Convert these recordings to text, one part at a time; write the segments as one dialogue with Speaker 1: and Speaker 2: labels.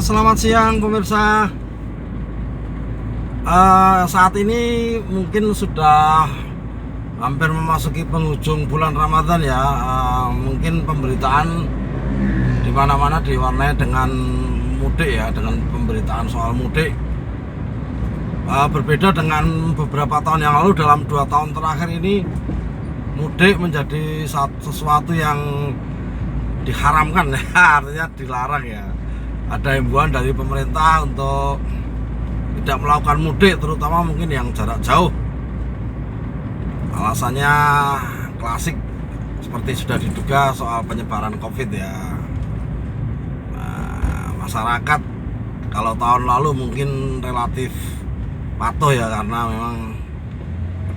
Speaker 1: Selamat siang pemirsa. Saat ini mungkin sudah hampir memasuki penghujung bulan Ramadan ya. Mungkin pemberitaan di mana-mana diwarnai dengan mudik ya, dengan pemberitaan soal mudik. Berbeda dengan beberapa tahun yang lalu, dalam 2 tahun terakhir ini mudik menjadi sesuatu yang diharamkan ya, artinya dilarang ya. Ada himbauan dari pemerintah untuk tidak melakukan mudik, terutama mungkin yang jarak jauh. Alasannya klasik, seperti sudah diduga, soal penyebaran COVID ya. Masyarakat kalau tahun lalu mungkin relatif patuh ya, karena memang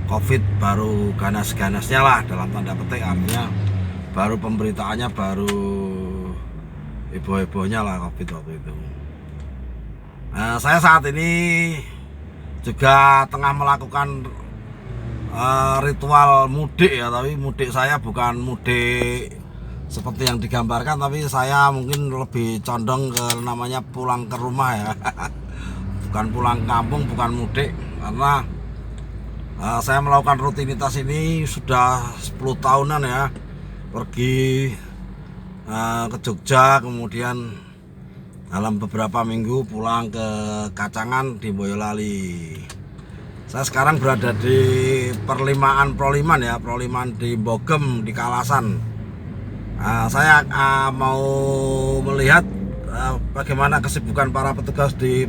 Speaker 1: COVID baru ganas-ganasnya lah, dalam tanda petik, artinya baru pemberitaannya, baru heboh-hebohnya lah COVID waktu itu. Saya saat ini juga tengah melakukan ritual mudik ya, tapi mudik saya bukan mudik seperti yang digambarkan, tapi saya mungkin lebih condong ke namanya pulang ke rumah ya. Bukan pulang kampung, bukan mudik, karena saya melakukan rutinitas ini sudah 10 tahunan ya. Pergi ke Jogja, kemudian dalam beberapa minggu pulang ke Kacangan di Boyolali. Saya sekarang berada di perlimaan Proliman ya, Proliman di Bogem, di Kalasan. Saya mau melihat bagaimana kesibukan para petugas di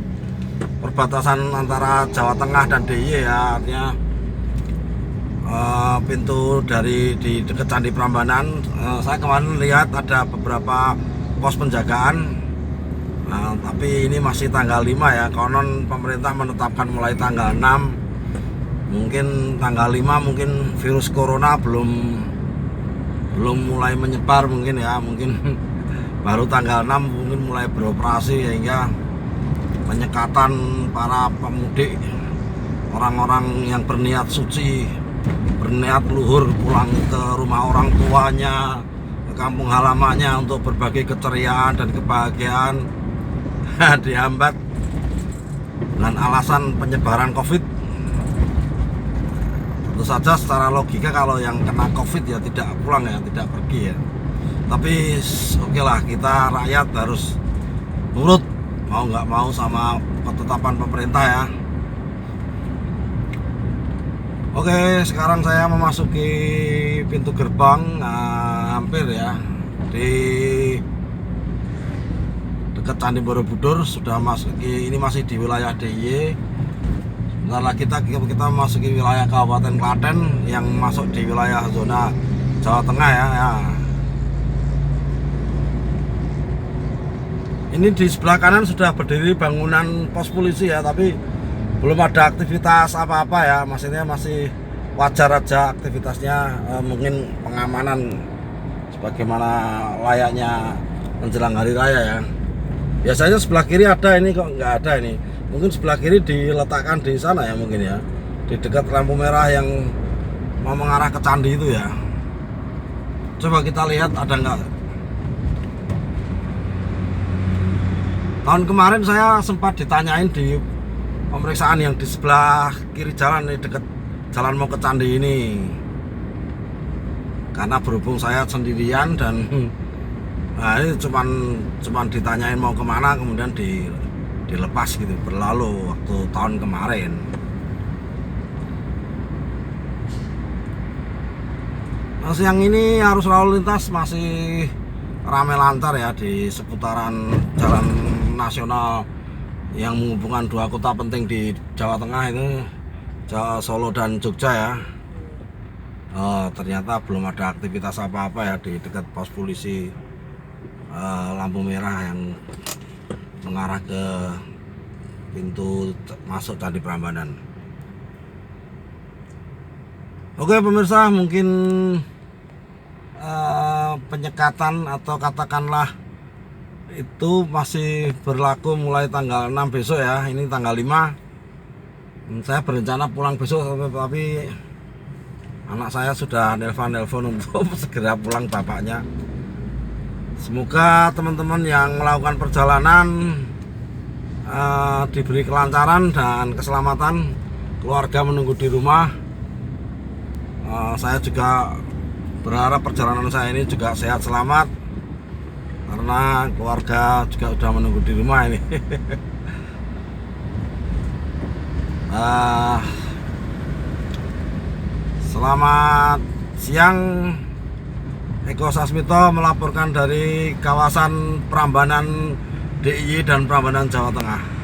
Speaker 1: perbatasan antara Jawa Tengah dan DIY ya, artinya pintu dari di dekat Candi Prambanan. Saya kemarin lihat ada beberapa pos penjagaan. Tapi ini masih tanggal 5 ya, konon pemerintah menetapkan mulai tanggal 6. Mungkin tanggal 5 mungkin virus corona belum mulai menyebar mungkin ya, mungkin baru tanggal 6 mungkin mulai beroperasi, sehingga penyekatan para pemudik, orang-orang yang berniat suci, berniat luhur pulang ke rumah orang tuanya, ke kampung halamannya untuk berbagi keceriaan dan kebahagiaan, dihambat dengan alasan penyebaran COVID. Tentu saja secara logika kalau yang kena COVID ya tidak pulang ya, tidak pergi ya. Tapi oke lah, kita rakyat harus nurut mau nggak mau sama ketetapan pemerintah ya. Oke, sekarang saya memasuki pintu gerbang, hampir ya, di dekat Candi Borobudur. Sudah masuk, ini masih di wilayah DIY. Sebentar lagi kita memasuki wilayah Kabupaten Klaten yang masuk di wilayah zona Jawa Tengah ya. Ini di sebelah kanan sudah berdiri bangunan pos polisi ya, tapi belum ada aktivitas apa-apa ya, maksudnya masih wajar aja aktivitasnya, mungkin pengamanan sebagaimana layaknya menjelang hari raya ya. Biasanya sebelah kiri ada, ini kok nggak ada ini. Mungkin sebelah kiri diletakkan di sana ya, mungkin ya, di dekat lampu merah yang mau mengarah ke candi itu ya. Coba kita lihat ada nggak. Tahun kemarin saya sempat ditanyain di pemeriksaan yang di sebelah kiri jalan, di dekat jalan mau ke candi ini, karena berhubung saya sendirian dan ini cuman ditanyain mau kemana, kemudian dilepas gitu, berlalu waktu tahun kemarin. Nah, siang ini arus lalu lintas masih ramai lancar ya di seputaran jalan nasional yang menghubungkan 2 kota penting di Jawa Tengah itu, Solo dan Jogja ya. Ternyata belum ada aktivitas apa-apa ya di dekat pos polisi lampu merah yang mengarah ke pintu masuk Candi Prambanan. Oke pemirsa, mungkin penyekatan atau katakanlah itu masih berlaku mulai tanggal 6 besok ya. Ini tanggal 5. Saya berencana pulang besok, tapi anak saya sudah nelpon untuk segera pulang bapaknya. Semoga teman-teman yang melakukan perjalanan diberi kelancaran dan keselamatan, keluarga menunggu di rumah. Saya juga berharap perjalanan saya ini juga sehat selamat, karena keluarga juga sudah menunggu di rumah ini. Selamat siang, Eko Sasmito melaporkan dari kawasan Prambanan DIY dan Prambanan, Jawa Tengah.